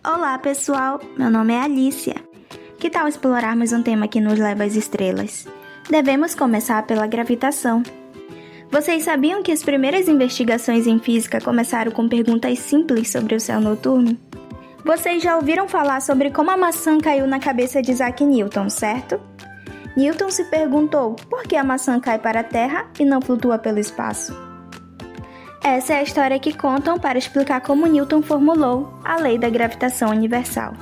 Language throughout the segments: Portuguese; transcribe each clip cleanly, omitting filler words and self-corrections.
Olá pessoal, meu nome é Alicia. Que tal explorarmos um tema que nos leva às estrelas? Devemos começar pela gravitação. Vocês sabiam que as primeiras investigações em física começaram com perguntas simples sobre o céu noturno? Vocês já ouviram falar sobre como a maçã caiu na cabeça de Isaac Newton, certo? Newton se perguntou por que a maçã cai para a Terra e não flutua pelo espaço. Essa é a história que contam para explicar como Newton formulou a lei da gravitação universal.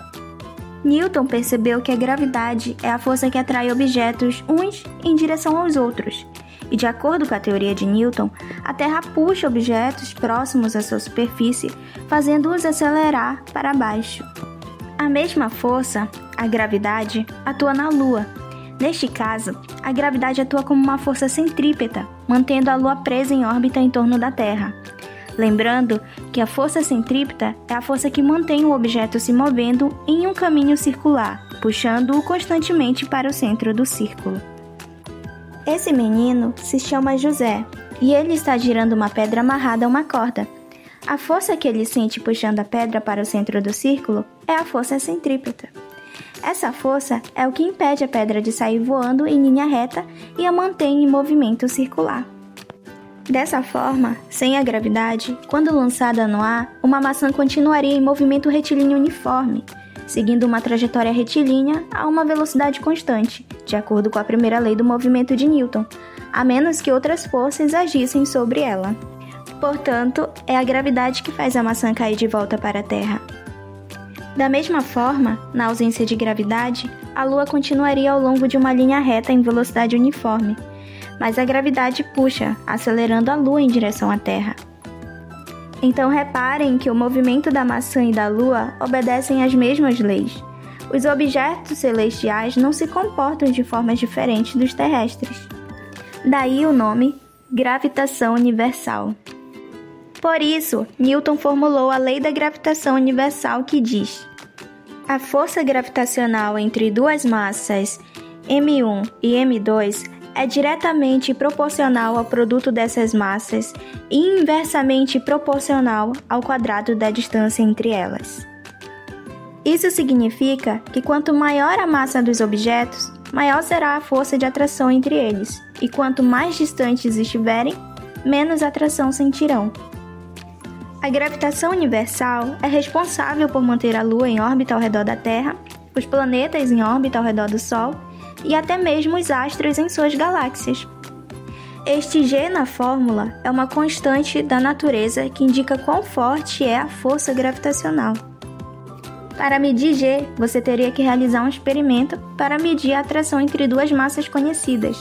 Newton percebeu que a gravidade é a força que atrai objetos uns em direção aos outros, e de acordo com a teoria de Newton, a Terra puxa objetos próximos à sua superfície, fazendo-os acelerar para baixo. A mesma força, a gravidade, atua na Lua. Neste caso, a gravidade atua como uma força centrípeta, mantendo a Lua presa em órbita em torno da Terra. Lembrando que a força centrípeta é a força que mantém o objeto se movendo em um caminho circular, puxando-o constantemente para o centro do círculo. Esse menino se chama José, e ele está girando uma pedra amarrada a uma corda. A força que ele sente puxando a pedra para o centro do círculo é a força centrípeta. Essa força é o que impede a pedra de sair voando em linha reta e a mantém em movimento circular. Dessa forma, sem a gravidade, quando lançada no ar, uma maçã continuaria em movimento retilíneo uniforme, seguindo uma trajetória retilínea a uma velocidade constante, de acordo com a primeira lei do movimento de Newton, a menos que outras forças agissem sobre ela. Portanto, é a gravidade que faz a maçã cair de volta para a Terra. Da mesma forma, na ausência de gravidade, a Lua continuaria ao longo de uma linha reta em velocidade uniforme, mas a gravidade puxa, acelerando a Lua em direção à Terra. Então reparem que o movimento da maçã e da Lua obedecem às mesmas leis. Os objetos celestiais não se comportam de formas diferentes dos terrestres. Daí o nome gravitação universal. Por isso, Newton formulou a lei da gravitação universal que diz: a força gravitacional entre duas massas, m1 e m2, é diretamente proporcional ao produto dessas massas e inversamente proporcional ao quadrado da distância entre elas. Isso significa que quanto maior a massa dos objetos, maior será a força de atração entre eles, e quanto mais distantes estiverem, menos atração sentirão. A gravitação universal é responsável por manter a Lua em órbita ao redor da Terra, os planetas em órbita ao redor do Sol e até mesmo os astros em suas galáxias. Este G na fórmula é uma constante da natureza que indica quão forte é a força gravitacional. Para medir G, você teria que realizar um experimento para medir a atração entre duas massas conhecidas.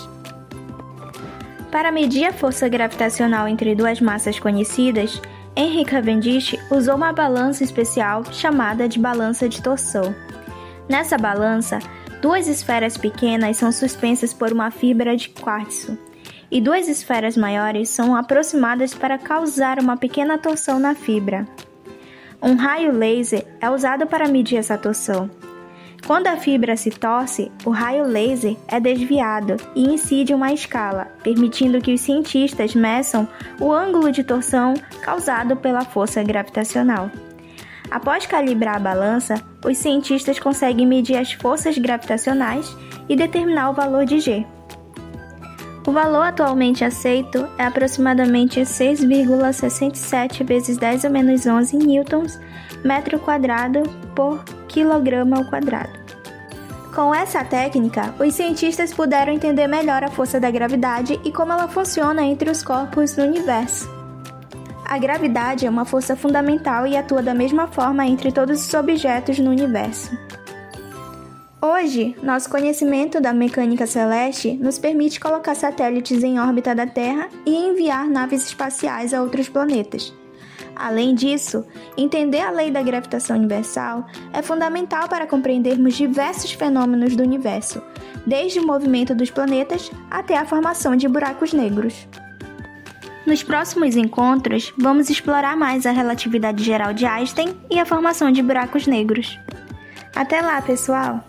Para medir a força gravitacional entre duas massas conhecidas, Henry Cavendish usou uma balança especial chamada de balança de torção. Nessa balança, duas esferas pequenas são suspensas por uma fibra de quartzo, e duas esferas maiores são aproximadas para causar uma pequena torção na fibra. Um raio laser é usado para medir essa torção. Quando a fibra se torce, o raio laser é desviado e incide uma escala, permitindo que os cientistas meçam o ângulo de torção causado pela força gravitacional. Após calibrar a balança, os cientistas conseguem medir as forças gravitacionais e determinar o valor de G. O valor atualmente aceito é aproximadamente 6,67 vezes 10 a menos 11 newtons metro quadrado por quilograma ao quadrado. Com essa técnica, os cientistas puderam entender melhor a força da gravidade e como ela funciona entre os corpos do universo. A gravidade é uma força fundamental e atua da mesma forma entre todos os objetos no universo. Hoje, nosso conhecimento da mecânica celeste nos permite colocar satélites em órbita da Terra e enviar naves espaciais a outros planetas. Além disso, entender a lei da gravitação universal é fundamental para compreendermos diversos fenômenos do universo, desde o movimento dos planetas até a formação de buracos negros. Nos próximos encontros, vamos explorar mais a relatividade geral de Einstein e a formação de buracos negros. Até lá, pessoal!